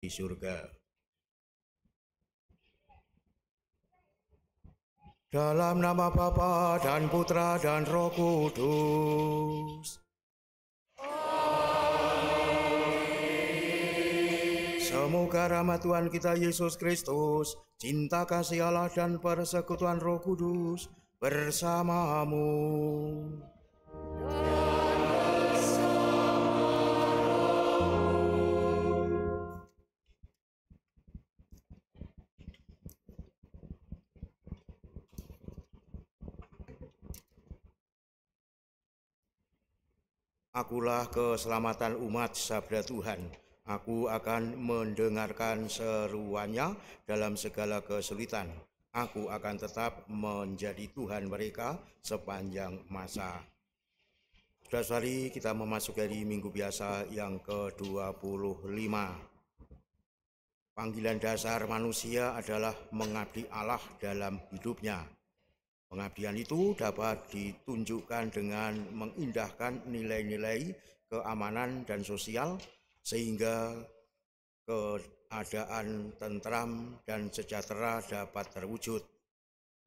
di surga. Dalam nama Bapa dan Putra dan Roh Kudus. Semoga rahmat Tuhan kita Yesus Kristus, cinta kasih Allah dan persekutuan Roh Kudus bersamamu. Akulah keselamatan umat, sabda Tuhan. Aku akan mendengarkan seruannya dalam segala kesulitan. Aku akan tetap menjadi Tuhan mereka sepanjang masa. Saudara-saudari, kita memasuki hari Minggu Biasa yang ke-25. Panggilan dasar manusia adalah mengabdi Allah dalam hidupnya. Pengabdian itu dapat ditunjukkan dengan mengindahkan nilai-nilai keamanan dan sosial sehingga keadaan tentram dan sejahtera dapat terwujud.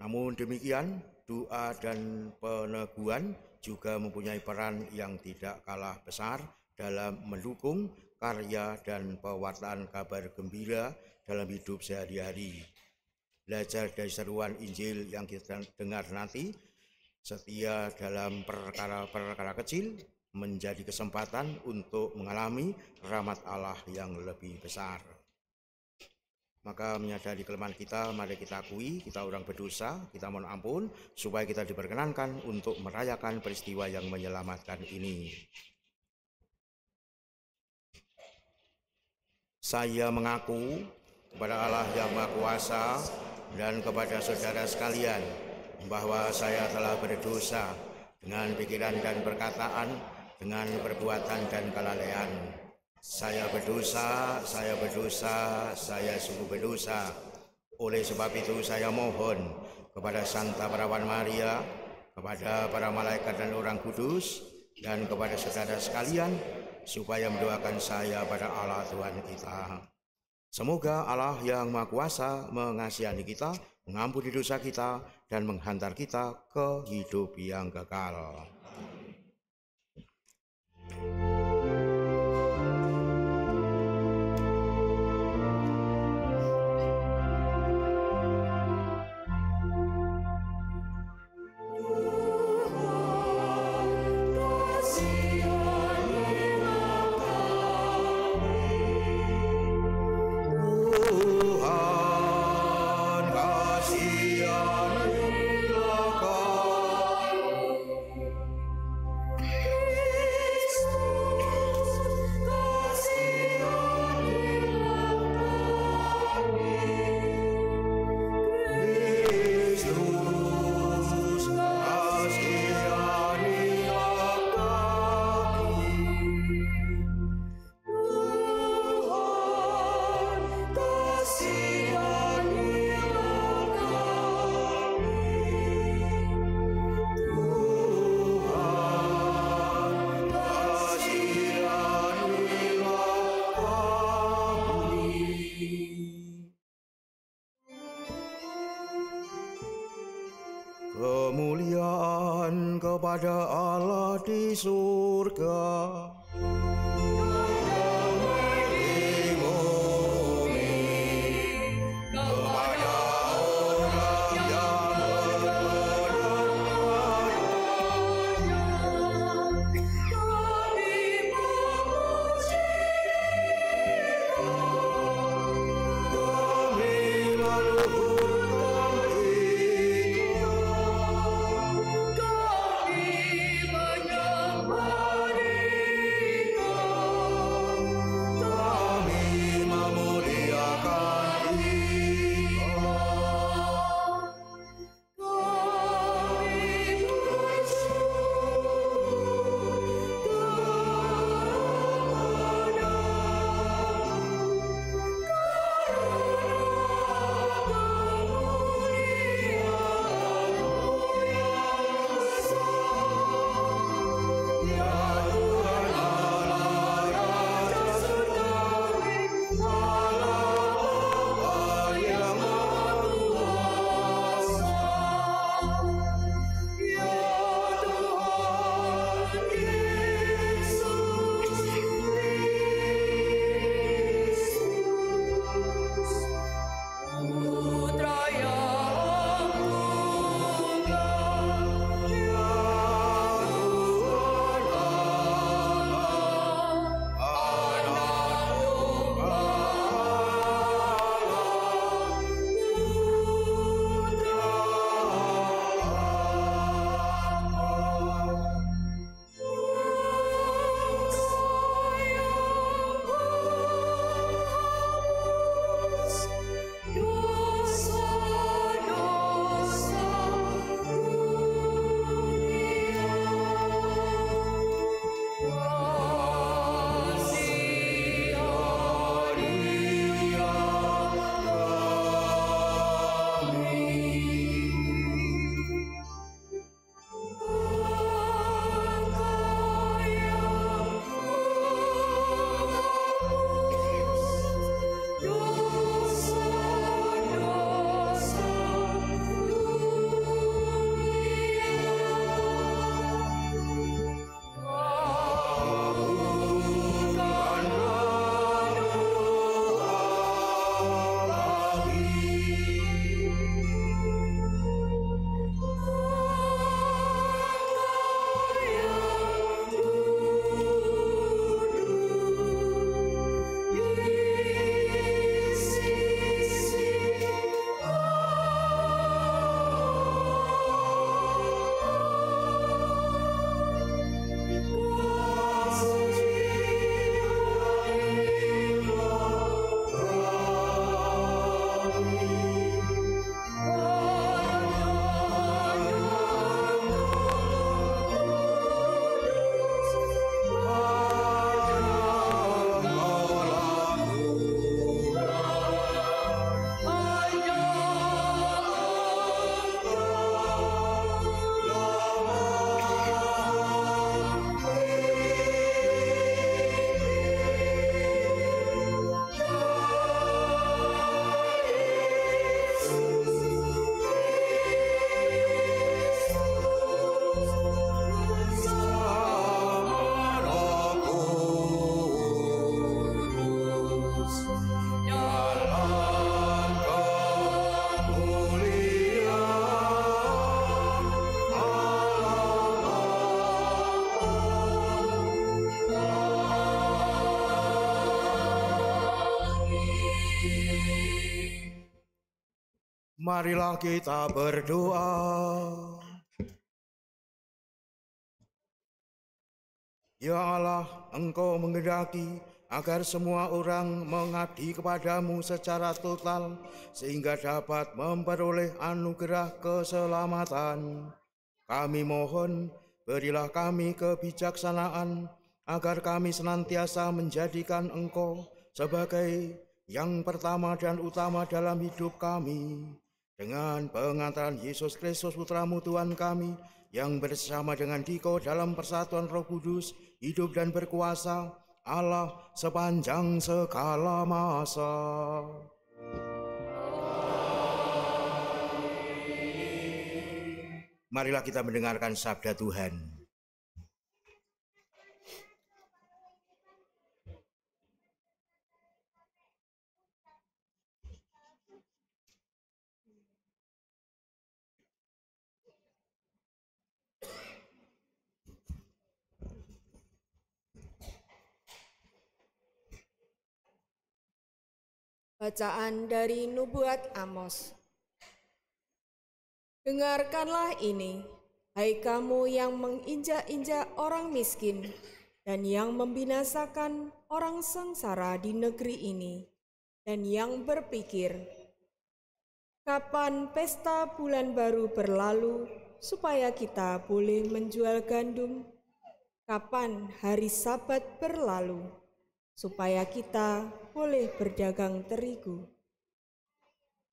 Namun demikian, doa dan peneguhan juga mempunyai peran yang tidak kalah besar dalam mendukung karya dan pewartaan kabar gembira dalam hidup sehari-hari. Belajar dari seruan Injil yang kita dengar nanti, setia dalam perkara-perkara kecil menjadi kesempatan untuk mengalami rahmat Allah yang lebih besar. Maka menyadari kelemahan kita, mari kita akui kita orang berdosa, kita mohon ampun supaya kita diperkenankan untuk merayakan peristiwa yang menyelamatkan ini. Saya mengaku kepada Allah yang Maha Kuasa dan kepada saudara sekalian bahwa saya telah berdosa dengan pikiran dan perkataan, dengan perbuatan dan kelalaian. Saya berdosa, saya sungguh berdosa. Oleh sebab itu saya mohon kepada Santa Perawan Maria, kepada para malaikat dan orang kudus, dan kepada saudara sekalian, supaya mendoakan saya pada Allah Tuhan kita. Semoga Allah yang Maha Kuasa mengasihani kita, mengampuni dosa kita, dan menghantar kita ke hidup yang kekal. Kemuliaan kepada Allah di surga. Marilah kita berdoa. Ya Allah, Engkau menghendaki agar semua orang mengabdi kepadamu secara total, sehingga dapat memperoleh anugerah keselamatan. Kami mohon, berilah kami kebijaksanaan, agar kami senantiasa menjadikan Engkau sebagai yang pertama dan utama dalam hidup kami. Dengan pengantaran Yesus Kristus Putramu Tuhan kami, yang bersama dengan Dikau dalam persatuan Roh Kudus, hidup dan berkuasa Allah sepanjang segala masa. Marilah kita mendengarkan sabda Tuhan. Bacaan dari Nubuat Amos. Dengarkanlah ini, hai kamu yang menginjak-injak orang miskin dan yang membinasakan orang sengsara di negeri ini, dan yang berpikir, kapan pesta bulan baru berlalu supaya kita boleh menjual gandum? Kapan hari Sabat berlalu supaya kita boleh berdagang terigu?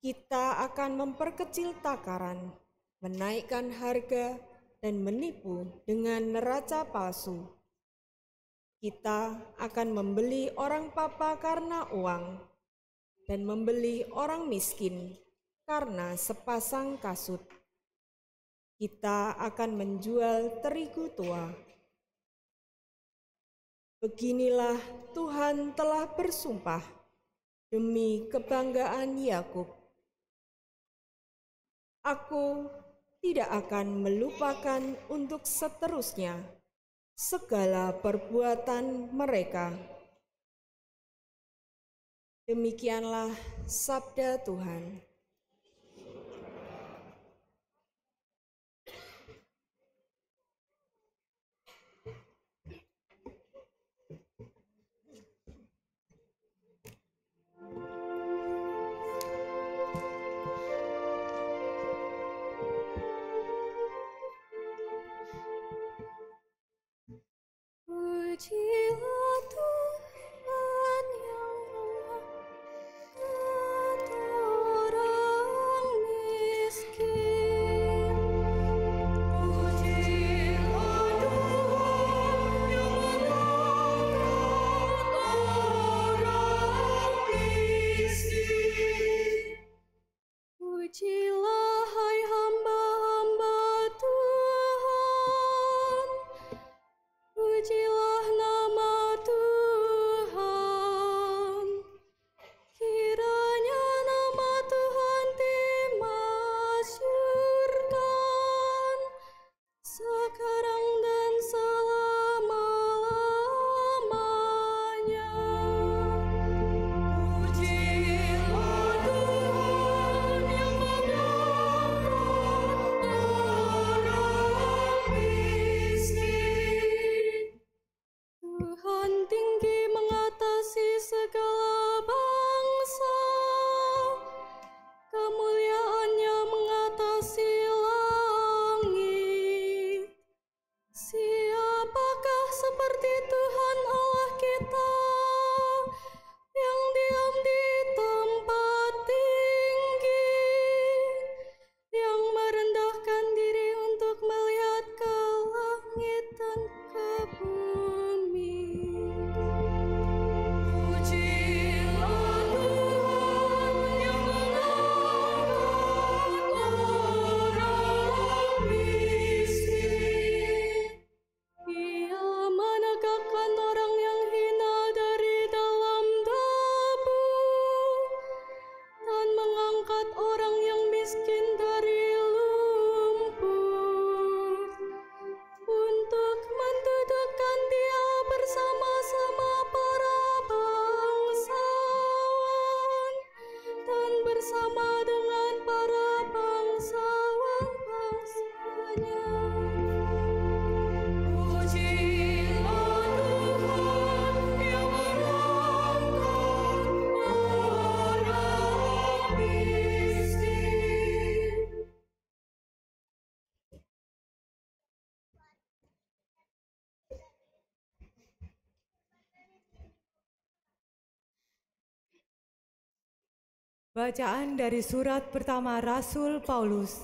Kita akan memperkecil takaran, menaikkan harga, dan menipu dengan neraca palsu. Kita akan membeli orang papa karena uang, dan membeli orang miskin karena sepasang kasut. Kita akan menjual terigu tua. Beginilah Tuhan telah bersumpah demi kebanggaan Yakub. Aku tidak akan melupakan untuk seterusnya segala perbuatan mereka. Demikianlah sabda Tuhan. Pujilah Tuhan yang mengangkat orang miskin. Pujilah Tuhan yang mengangkat orang miskin. Pujilah hai hamba-hamba Tuhan. Pujilah nama Tuhan. Kiranya nama Tuhan dimasyhurkan sekarang dan selama-lamanya. Pujilah Tuhan yang mengangkat orang miskin. Tuhan tinggi mengatasi segala bangsa, kemuliaannya mengatasi langit. Siapakah seperti Tuhan Allah kita, yang diam di tempat tinggi, yang merendahkan diri untuk melihat ke langit dan ke bumi. Pujilah Tuhan yang mengangkat orang miskin. Ia menegakkan orang yang hina dari dalam dabu, dan mengangkat orang yang miskin dari lumpur, untuk mendudukkan dia bersama-sama para bangsawan dan bersama dengan para Bacaan dari surat pertama Rasul Paulus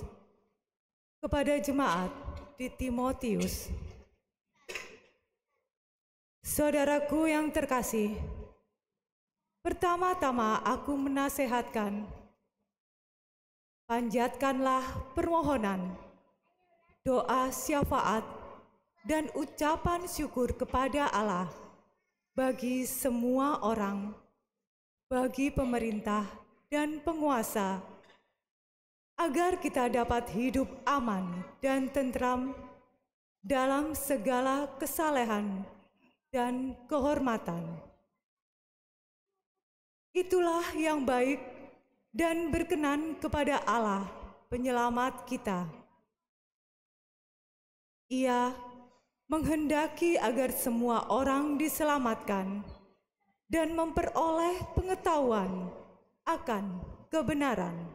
kepada jemaat di Timotius. Saudaraku yang terkasih, pertama-tama aku menasehatkan, panjatkanlah permohonan, doa syafaat, dan ucapan syukur kepada Allah bagi semua orang, bagi pemerintah dan penguasa, agar kita dapat hidup aman dan tentram dalam segala kesalehan dan kehormatan. Itulah yang baik dan berkenan kepada Allah, penyelamat kita. Ia menghendaki agar semua orang diselamatkan dan memperoleh pengetahuan akan kebenaran.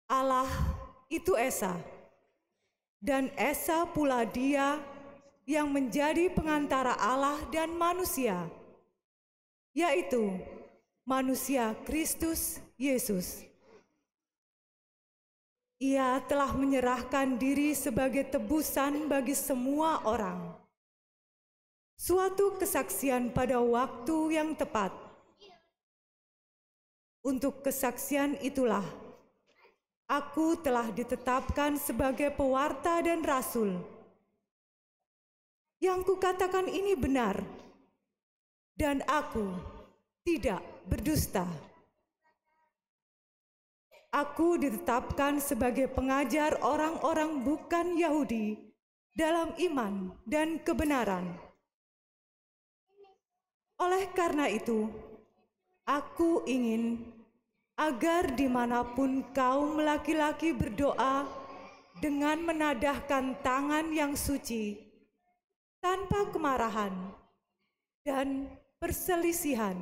Allah itu Esa, dan Esa pula Dia yang menjadi pengantara Allah dan manusia, yaitu manusia Kristus Yesus. Ia telah menyerahkan diri sebagai tebusan bagi semua orang. Suatu kesaksian pada waktu yang tepat. Untuk kesaksian itulah, aku telah ditetapkan sebagai pewarta dan rasul. Yang kukatakan ini benar, dan aku tidak berdusta. Aku ditetapkan sebagai pengajar orang-orang bukan Yahudi dalam iman dan kebenaran. Oleh karena itu, aku ingin agar dimanapun kaum laki-laki berdoa dengan menadahkan tangan yang suci, tanpa kemarahan dan perselisihan.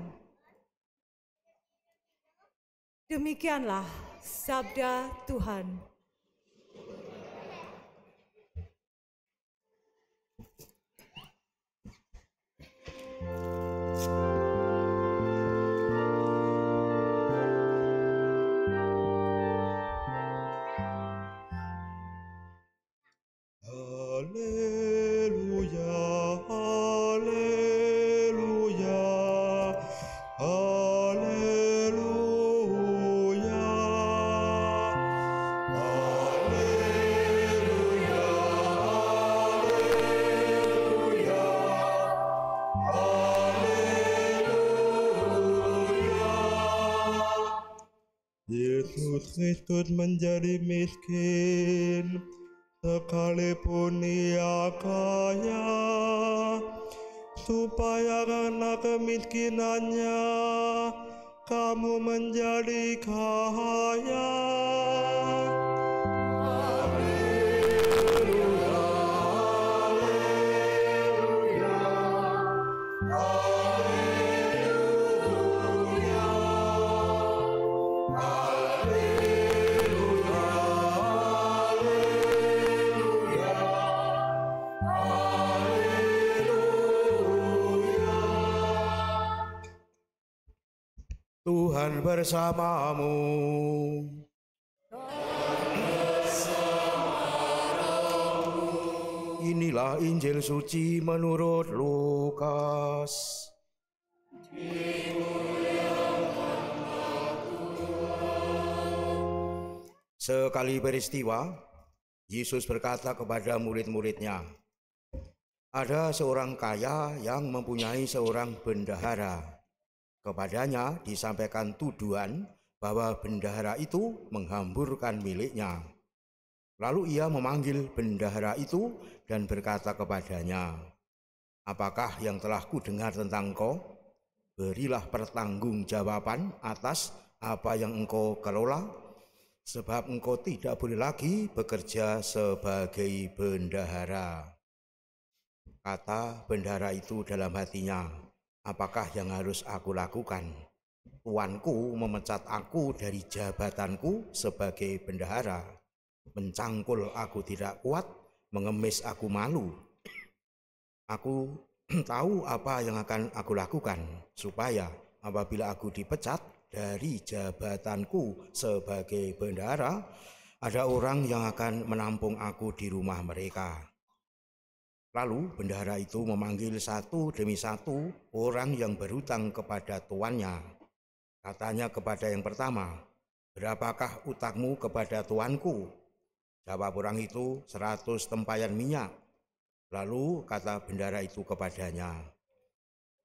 Demikianlah sabda Tuhan. Yesus Kristus menjadi miskin, sekalipun Ia kaya, supaya karena kemiskinannya kamu menjadi kaya. Tuhan bersamamu. Inilah Injil suci menurut Lukas. Sekali peristiwa, Yesus berkata kepada murid-muridnya, ada seorang kaya yang mempunyai seorang bendahara. Kepadanya disampaikan tuduhan bahwa bendahara itu menghamburkan miliknya. Lalu ia memanggil bendahara itu dan berkata kepadanya, apakah yang telah kudengar tentang engkau? Berilah pertanggungjawaban atas apa yang engkau kelola, sebab engkau tidak boleh lagi bekerja sebagai bendahara. Kata bendahara itu dalam hatinya, apakah yang harus aku lakukan? Tuanku memecat aku dari jabatanku sebagai bendahara. Mencangkul aku tidak kuat, mengemis aku malu. Aku tahu apa yang akan aku lakukan, supaya apabila aku dipecat, dari jabatanku sebagai bendahara, ada orang yang akan menampung aku di rumah mereka. Lalu bendahara itu memanggil satu demi satu orang yang berhutang kepada tuannya. Katanya kepada yang pertama, "Berapakah utangmu kepada tuanku?" Jawab orang itu, 100 tempayan minyak. Lalu kata bendahara itu kepadanya,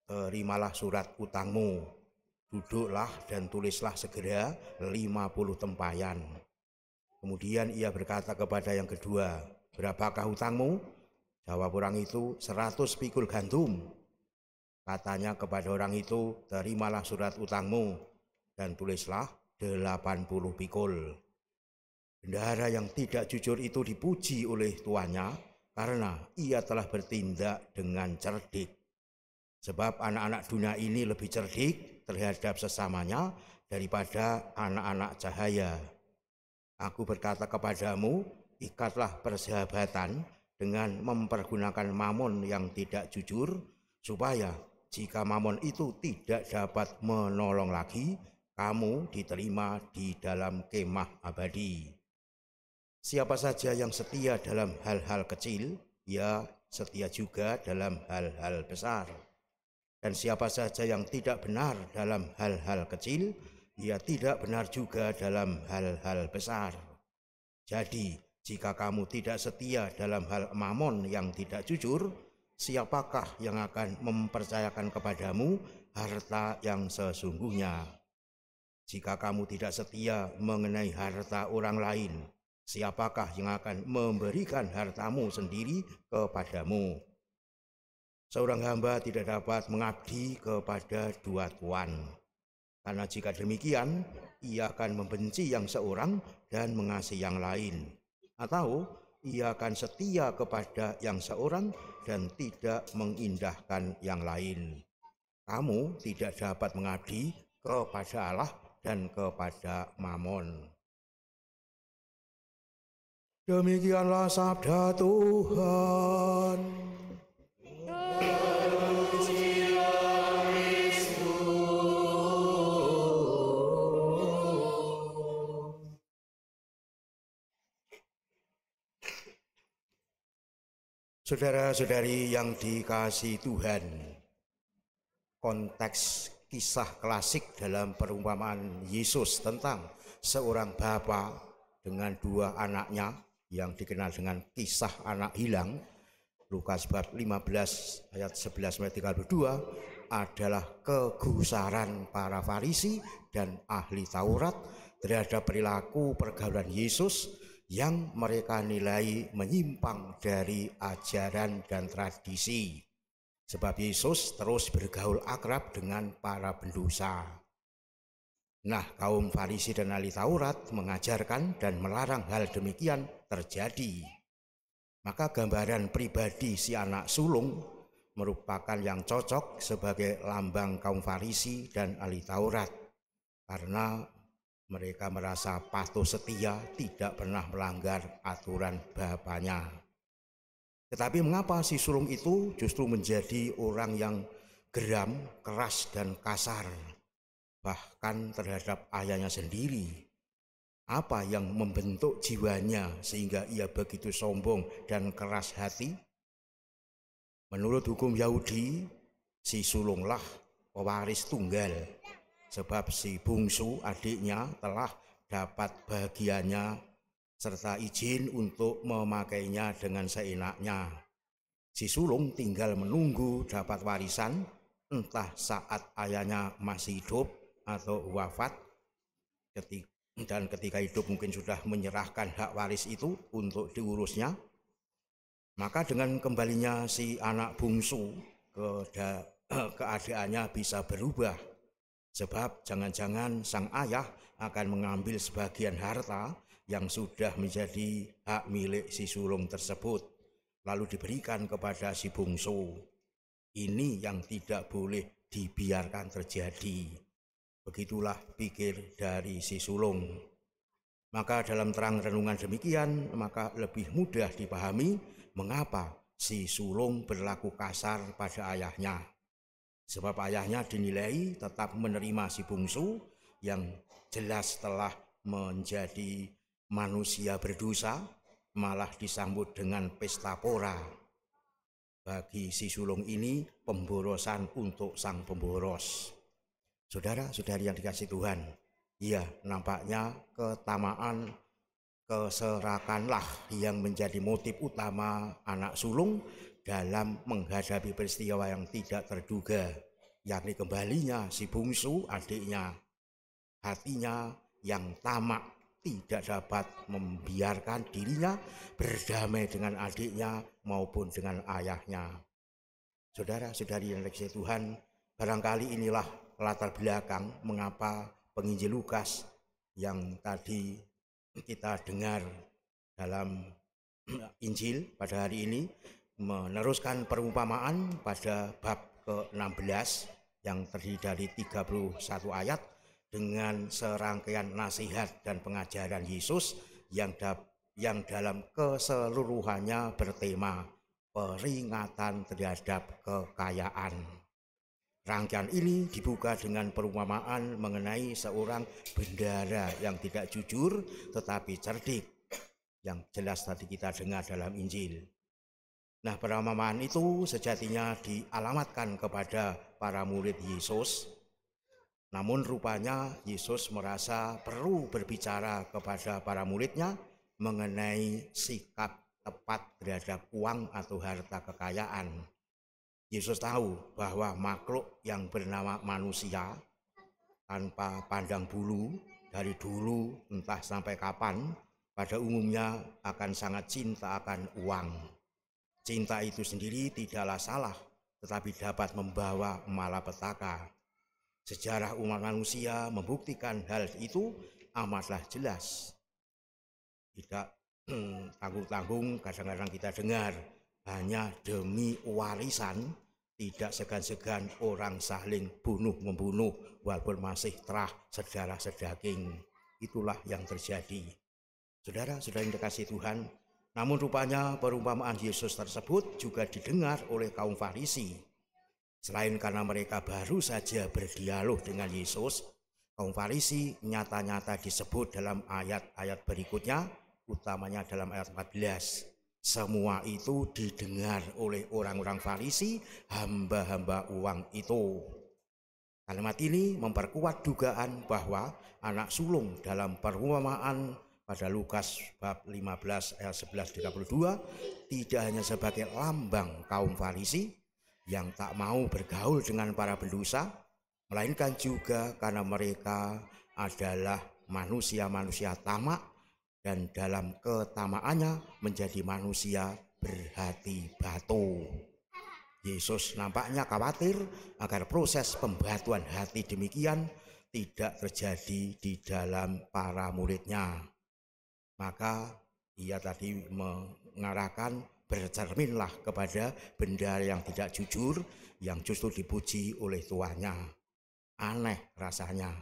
"Terimalah surat utangmu, duduklah dan tulislah segera 50 tempayan." Kemudian ia berkata kepada yang kedua, "Berapakah utangmu?" Jawab orang itu, 100 pikul gandum. Katanya kepada orang itu, "Terimalah surat utangmu dan tulislah 80 pikul." Bendahara yang tidak jujur itu dipuji oleh tuannya karena ia telah bertindak dengan cerdik. Sebab anak-anak dunia ini lebih cerdik terhadap sesamanya daripada anak-anak cahaya. Aku berkata kepadamu, ikatlah persahabatan dengan mempergunakan mamon yang tidak jujur, supaya jika mamon itu tidak dapat menolong lagi, kamu diterima di dalam kemah abadi. Siapa saja yang setia dalam hal-hal kecil, ia setia juga dalam hal-hal besar. Dan siapa saja yang tidak benar dalam hal-hal kecil, ia tidak benar juga dalam hal-hal besar. Jadi, jika kamu tidak setia dalam hal mamon yang tidak jujur, siapakah yang akan mempercayakan kepadamu harta yang sesungguhnya? Jika kamu tidak setia mengenai harta orang lain, siapakah yang akan memberikan hartamu sendiri kepadamu? Seorang hamba tidak dapat mengabdi kepada dua tuan. Karena jika demikian, ia akan membenci yang seorang dan mengasihi yang lain. Atau ia akan setia kepada yang seorang dan tidak mengindahkan yang lain. Kamu tidak dapat mengabdi kepada Allah dan kepada mamon. Demikianlah sabda Tuhan. Saudara-saudari yang dikasihi Tuhan, konteks kisah klasik dalam perumpamaan Yesus tentang seorang bapa dengan dua anaknya yang dikenal dengan kisah anak hilang, Lukas bab 15 ayat 11-32, adalah kegusaran para Farisi dan ahli Taurat terhadap perilaku pergaulan Yesus yang mereka nilai menyimpang dari ajaran dan tradisi. Sebab Yesus terus bergaul akrab dengan para pendosa. Nah, kaum Farisi dan ahli Taurat mengajarkan dan melarang hal demikian terjadi. Maka gambaran pribadi si anak sulung merupakan yang cocok sebagai lambang kaum Farisi dan ahli Taurat. Karena mereka merasa patuh setia, tidak pernah melanggar aturan bapaknya. Tetapi mengapa si sulung itu justru menjadi orang yang geram, keras, dan kasar, bahkan terhadap ayahnya sendiri? Apa yang membentuk jiwanya sehingga ia begitu sombong dan keras hati? Menurut hukum Yahudi, si sulunglah pewaris tunggal. Sebab si bungsu adiknya telah dapat bagiannya serta izin untuk memakainya dengan seenaknya. Si sulung tinggal menunggu dapat warisan entah saat ayahnya masih hidup atau wafat, dan ketika hidup mungkin sudah menyerahkan hak waris itu untuk diurusnya. Maka dengan kembalinya si anak bungsu, keadaannya bisa berubah. Sebab jangan-jangan sang ayah akan mengambil sebagian harta yang sudah menjadi hak milik si sulung tersebut, lalu diberikan kepada si bungsu. Ini yang tidak boleh dibiarkan terjadi. Begitulah pikir dari si sulung. Maka dalam terang renungan demikian, maka lebih mudah dipahami mengapa si sulung berlaku kasar pada ayahnya. Sebab ayahnya dinilai tetap menerima si bungsu yang jelas telah menjadi manusia berdosa malah disambut dengan pesta pora. Bagi si sulung ini pemborosan untuk sang pemboros. Saudara-saudari yang dikasihi Tuhan, ya nampaknya ketamaan, keserakanlah yang menjadi motif utama anak sulung dalam menghadapi peristiwa yang tidak terduga, yakni kembalinya si bungsu adiknya. Hatinya yang tamak tidak dapat membiarkan dirinya berdamai dengan adiknya maupun dengan ayahnya. Saudara-saudari yang dikasihi Tuhan, barangkali inilah latar belakang mengapa penginjil Lukas yang tadi kita dengar dalam Injil pada hari ini meneruskan perumpamaan pada bab ke-16 yang terdiri dari 31 ayat dengan serangkaian nasihat dan pengajaran Yesus yang dalam keseluruhannya bertema peringatan terhadap kekayaan. Rangkaian ini dibuka dengan perumpamaan mengenai seorang bendahara yang tidak jujur tetapi cerdik, yang jelas tadi kita dengar dalam Injil. Nah, perumpamaan itu sejatinya dialamatkan kepada para murid Yesus. Namun rupanya Yesus merasa perlu berbicara kepada para muridnya mengenai sikap tepat terhadap uang atau harta kekayaan. Yesus tahu bahwa makhluk yang bernama manusia tanpa pandang bulu dari dulu entah sampai kapan pada umumnya akan sangat cinta akan uang. Cinta itu sendiri tidaklah salah, tetapi dapat membawa malapetaka. Sejarah umat manusia membuktikan hal itu amatlah jelas. Tidak tanggung-tanggung kadang-kadang kita dengar hanya demi warisan tidak segan-segan orang saling bunuh-membunuh walaupun masih terah saudara sedaging. Itulah yang terjadi. Saudara-saudara yang dikasihi Tuhan, namun rupanya perumpamaan Yesus tersebut juga didengar oleh kaum Farisi. Selain karena mereka baru saja berdialog dengan Yesus, kaum Farisi nyata-nyata disebut dalam ayat-ayat berikutnya, utamanya dalam ayat 14. Semua itu didengar oleh orang-orang Farisi, hamba-hamba uang itu. Kalimat ini memperkuat dugaan bahwa anak sulung dalam perumpamaan pada Lukas bab 15 ayat 11-32 tidak hanya sebagai lambang kaum Farisi yang tak mau bergaul dengan para pendosa, melainkan juga karena mereka adalah manusia-manusia tamak dan dalam ketamaannya menjadi manusia berhati batu. Yesus nampaknya khawatir agar proses pembatuan hati demikian tidak terjadi di dalam para muridnya. Maka ia tadi mengarahkan bercerminlah kepada bendahara yang tidak jujur yang justru dipuji oleh tuannya. Aneh rasanya.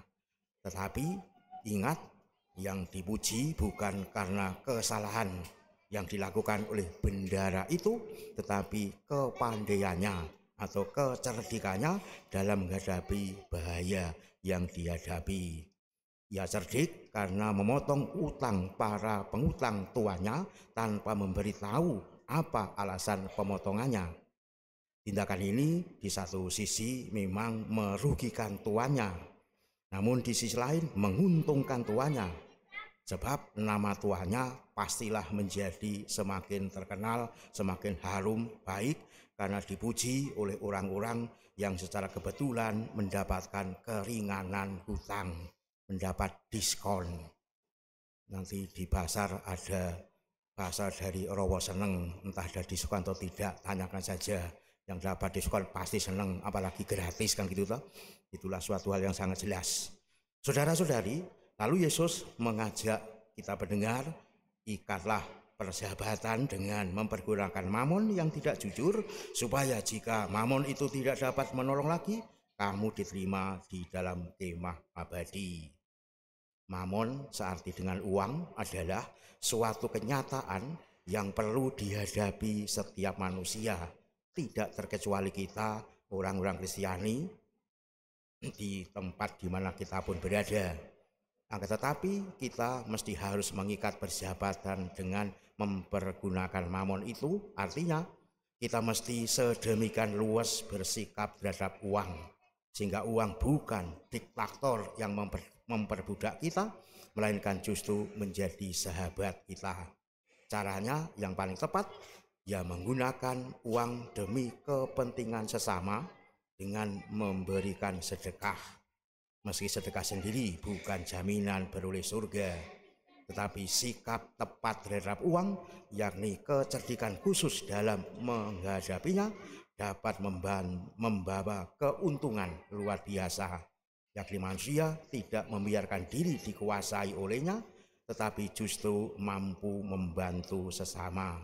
Tetapi ingat, yang dipuji bukan karena kesalahan yang dilakukan oleh bendahara itu, tetapi kepandaiannya atau kecerdikannya dalam menghadapi bahaya yang dihadapi. Ia cerdik karena memotong utang para pengutang tuannya tanpa memberitahu apa alasan pemotongannya. Tindakan ini di satu sisi memang merugikan tuannya, namun di sisi lain menguntungkan tuannya. Sebab nama tuannya pastilah menjadi semakin terkenal, semakin harum, baik karena dipuji oleh orang-orang yang secara kebetulan mendapatkan keringanan hutang, mendapat diskon. Nanti di pasar ada bahasa dari Rowo seneng, entah ada diskon atau tidak, tanyakan saja. Yang dapat diskon pasti seneng, apalagi gratis kan gitu toh. Itulah suatu hal yang sangat jelas. Saudara-saudari, lalu Yesus mengajak kita pendengar, ikatlah persahabatan dengan mempergunakan mamon yang tidak jujur, supaya jika mamon itu tidak dapat menolong lagi, kamu diterima di dalam kemah abadi. Mamon searti dengan uang adalah suatu kenyataan yang perlu dihadapi setiap manusia, tidak terkecuali kita orang-orang Kristiani. di tempat di mana kita pun berada. Akan tetapi kita mesti harus mengikat persahabatan dengan mempergunakan mamon itu, artinya kita mesti sedemikian luas bersikap terhadap uang, sehingga uang bukan diktator yang memperbudak kita, melainkan justru menjadi sahabat kita. Caranya yang paling tepat, ya menggunakan uang demi kepentingan sesama dengan memberikan sedekah. Meski sedekah sendiri bukan jaminan beroleh surga, tetapi sikap tepat terhadap uang, yakni kecerdikan khusus dalam menghadapinya, dapat membawa keuntungan luar biasa, yakni manusia tidak membiarkan diri dikuasai olehnya, tetapi justru mampu membantu sesama,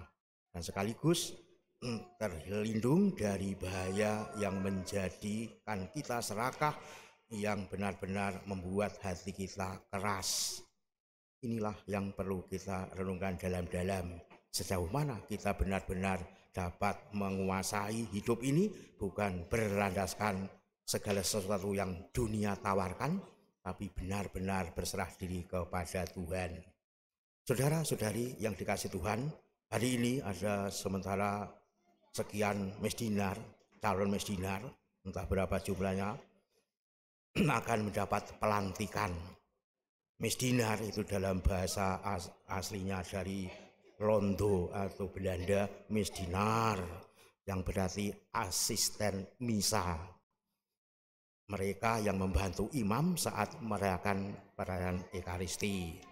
dan sekaligus terlindung dari bahaya yang menjadikan kita serakah, yang benar-benar membuat hati kita keras. Inilah yang perlu kita renungkan dalam-dalam, sejauh mana kita benar-benar dapat menguasai hidup ini, bukan berlandaskan segala sesuatu yang dunia tawarkan, tapi benar-benar berserah diri kepada Tuhan. Saudara-saudari yang dikasihi Tuhan, hari ini ada sementara sekian mesdinar, calon mesdinar, entah berapa jumlahnya, akan mendapat pelantikan. Mesdinar itu dalam bahasa aslinya dari Londo atau Belanda, mesdinar, yang berarti asisten misa. Mereka yang membantu imam saat merayakan perayaan Ekaristi.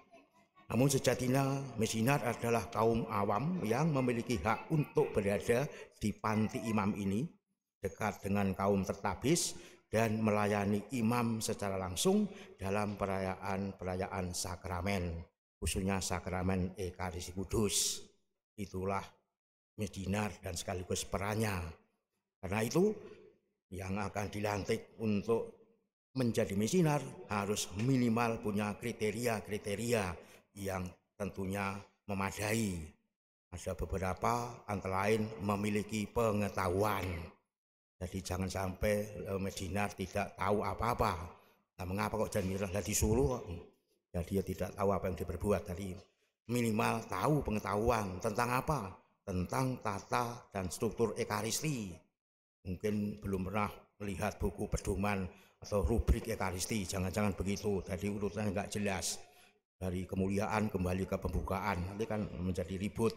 Namun sejatinya mesdinar adalah kaum awam yang memiliki hak untuk berada di panti imam ini, dekat dengan kaum tertabis, dan melayani imam secara langsung dalam perayaan sakramen, khususnya sakramen Ekaristi Kudus. Itulah mesdinar dan sekaligus perannya. Karena itu yang akan dilantik untuk menjadi mesdinar harus minimal punya kriteria-kriteria yang tentunya memadai. Ada beberapa antara lain memiliki pengetahuan. Jadi jangan sampai mesdinar tidak tahu apa-apa. Nah, mengapa kok jadi disuruh? Ya dia tidak tahu apa yang diperbuat. Jadi minimal tahu pengetahuan tentang apa? Tentang tata dan struktur Ekaristi. Mungkin belum pernah melihat buku pedoman atau rubrik Ekaristi. Jangan-jangan begitu. Jadi urutannya nggak jelas. Dari kemuliaan kembali ke pembukaan, nanti kan menjadi ribut.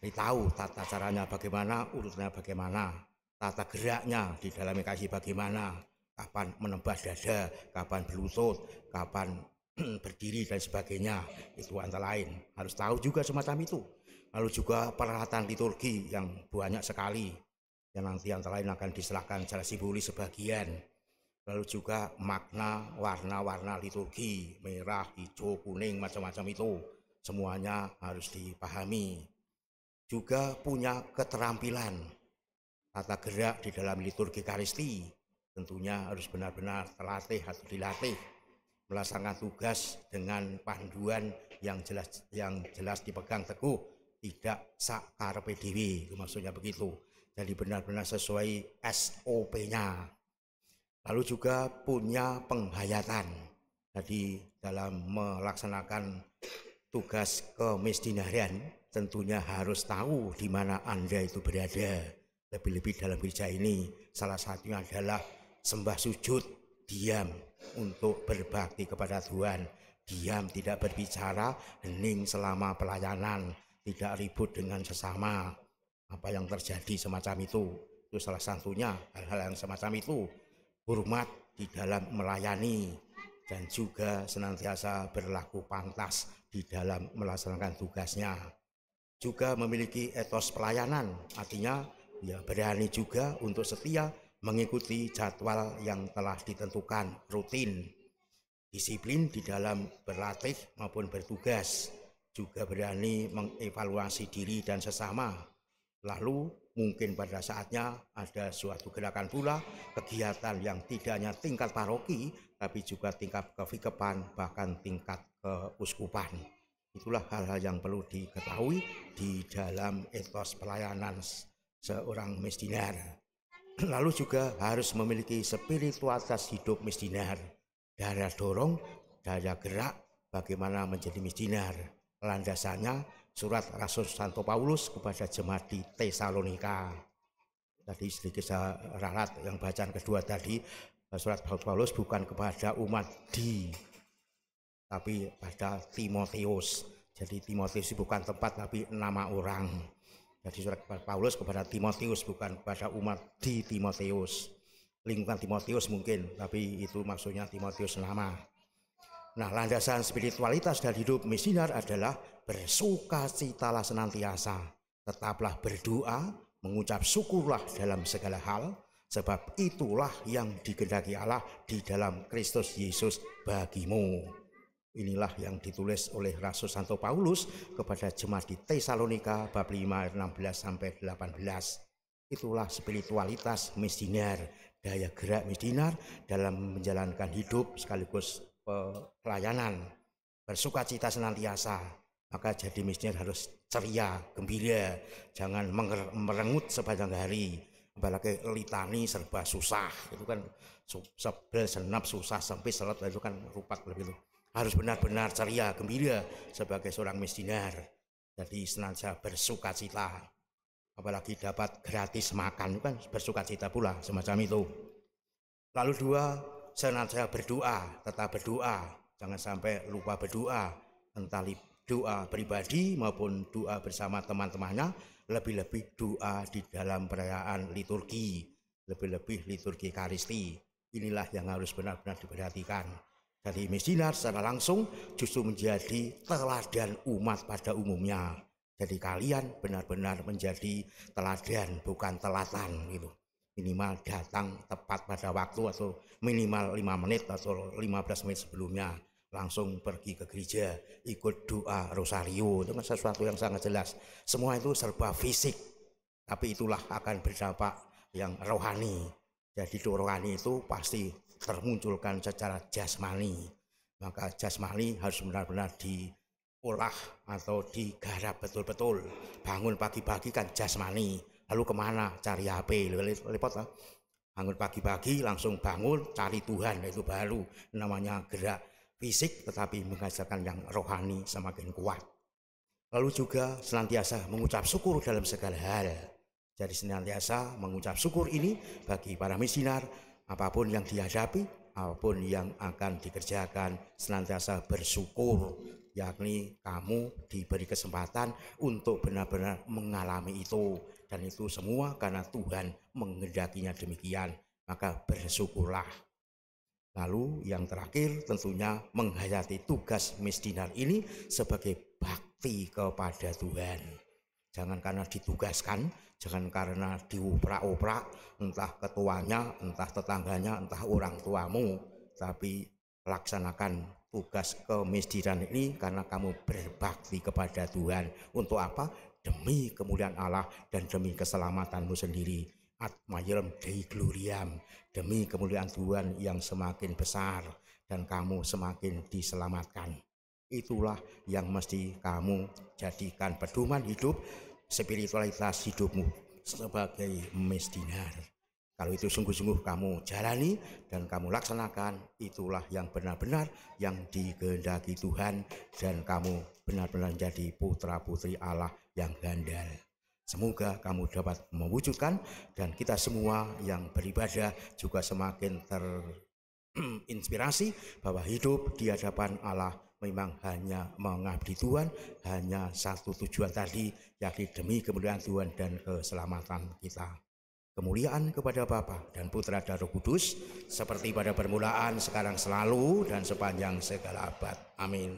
Jadi tahu tata caranya bagaimana, urutannya bagaimana, tata geraknya di dalam Ekaristi bagaimana, kapan menembah dada, kapan berlutut, kapan berdiri dan sebagainya. Itu antara lain. Harus tahu juga semacam itu. Lalu juga peralatan liturgi yang banyak sekali, yang nanti antara lain akan diserahkan secara simbolis sebagian. Lalu juga makna warna-warna liturgi, merah, hijau, kuning, macam-macam itu. Semuanya harus dipahami. Juga punya keterampilan tata gerak di dalam liturgi Ekaristi. Tentunya harus benar-benar terlatih atau dilatih. Melaksanakan tugas dengan panduan yang jelas dipegang teguh. Tidak sak karepe dhewe, maksudnya begitu. Jadi benar-benar sesuai SOP-nya. Lalu juga punya penghayatan. Jadi dalam melaksanakan tugas kemesdinarian tentunya harus tahu di mana Anda itu berada. Lebih-lebih dalam gereja ini salah satunya adalah sembah sujud, diam untuk berbakti kepada Tuhan. Diam, tidak berbicara, hening selama pelayanan, tidak ribut dengan sesama. Apa yang terjadi semacam itu salah satunya hal-hal yang semacam itu. Hormat di dalam melayani dan juga senantiasa berlaku pantas di dalam melaksanakan tugasnya. Juga memiliki etos pelayanan, artinya ya berani juga untuk setia mengikuti jadwal yang telah ditentukan rutin. Disiplin di dalam berlatih maupun bertugas, juga berani mengevaluasi diri dan sesama. Lalu mungkin pada saatnya ada suatu gerakan pula, kegiatan yang tidak hanya tingkat paroki, tapi juga tingkat kevikepan, bahkan tingkat keuskupan. Itulah hal-hal yang perlu diketahui di dalam etos pelayanan seorang mesdinar. Lalu juga harus memiliki spiritualitas hidup misdinar, daya dorong, daya gerak, bagaimana menjadi misdinar. Landasannya surat Rasul Santo Paulus kepada jemaat di Tesalonika. Tadi sedikit saya ralat yang bacaan kedua tadi, surat Paulus bukan kepada umat tapi pada Timotius. Jadi Timotius bukan tempat tapi nama orang. Jadi surat Paulus kepada Timotius bukan kepada umat di Timotius. Lingkungan Timotius mungkin, tapi itu maksudnya Timotius nama. Nah, landasan spiritualitas dan hidup misdinar adalah bersukacitalah senantiasa. Tetaplah berdoa, mengucap syukurlah dalam segala hal, sebab itulah yang dikehendaki Allah di dalam Kristus Yesus bagimu. Inilah yang ditulis oleh Rasul Santo Paulus kepada jemaat di Tesalonika bab 5 ayat 16 sampai 18. Itulah spiritualitas misdinar, daya gerak misdinar dalam menjalankan hidup sekaligus pelayanan. Bersukacita senantiasa, maka jadi misdinar harus ceria, gembira, jangan merengut sepanjang hari. Apalagi litani serba susah, itu kan sebel, senap, susah, sempit, selat, itu kan rupak lebih. Harus benar-benar ceria, gembira sebagai seorang misdinar. Jadi senantiasa bersukacita. Apalagi dapat gratis makan, itu kan bersukacita pula, semacam itu. Lalu dua, senantiasa berdoa, tetap berdoa. Jangan sampai lupa berdoa, entah doa pribadi maupun doa bersama teman-temannya, lebih-lebih doa di dalam perayaan liturgi, lebih-lebih liturgi Ekaristi. Inilah yang harus benar-benar diperhatikan. Jadi misdinar secara langsung justru menjadi teladan umat pada umumnya. Jadi kalian benar-benar menjadi teladan, bukan telatan gitu. Minimal datang tepat pada waktu atau minimal 5 menit atau 15 menit sebelumnya. Langsung pergi ke gereja, ikut doa rosario, itu kan sesuatu yang sangat jelas. Semua itu serba fisik, tapi itulah akan berdampak yang rohani. Jadi rohani itu pasti termunculkan secara jasmani. Maka jasmani harus benar-benar diolah atau digarap betul-betul. Bangun pagi-pagi kan jasmani, lalu kemana? Cari HP, lepot lah. Bangun pagi-pagi langsung bangun cari Tuhan, itu baru namanya gerak fisik, tetapi menghasilkan yang rohani semakin kuat. Lalu juga senantiasa mengucap syukur dalam segala hal. Jadi senantiasa mengucap syukur ini bagi para misdinar, apapun yang dihadapi, apapun yang akan dikerjakan, senantiasa bersyukur. Yakni kamu diberi kesempatan untuk benar-benar mengalami itu. Dan itu semua karena Tuhan menghendakinya demikian. Maka bersyukurlah. Lalu yang terakhir tentunya menghayati tugas misdinar ini sebagai bakti kepada Tuhan. Jangan karena ditugaskan, jangan karena dioprak-oprak, entah ketuanya, entah tetangganya, entah orang tuamu, tapi laksanakan tugas kemisdinan ini karena kamu berbakti kepada Tuhan. Untuk apa? Demi kemuliaan Allah dan demi keselamatanmu sendiri. Ad maiorem Dei gloriam, demi kemuliaan Tuhan yang semakin besar dan kamu semakin diselamatkan. Itulah yang mesti kamu jadikan pedoman hidup, spiritualitas hidupmu sebagai misdinar. Kalau itu sungguh-sungguh kamu jalani dan kamu laksanakan, itulah yang benar-benar yang dikehendaki Tuhan dan kamu benar-benar menjadi putra-putri Allah yang handal. Semoga kamu dapat mewujudkan dan kita semua yang beribadah juga semakin terinspirasi bahwa hidup di hadapan Allah memang hanya mengabdi Tuhan, hanya satu tujuan tadi, yakni demi kemuliaan Tuhan dan keselamatan kita. Kemuliaan kepada Bapa dan Putra dan Roh Kudus, seperti pada permulaan, sekarang, selalu, dan sepanjang segala abad. Amin.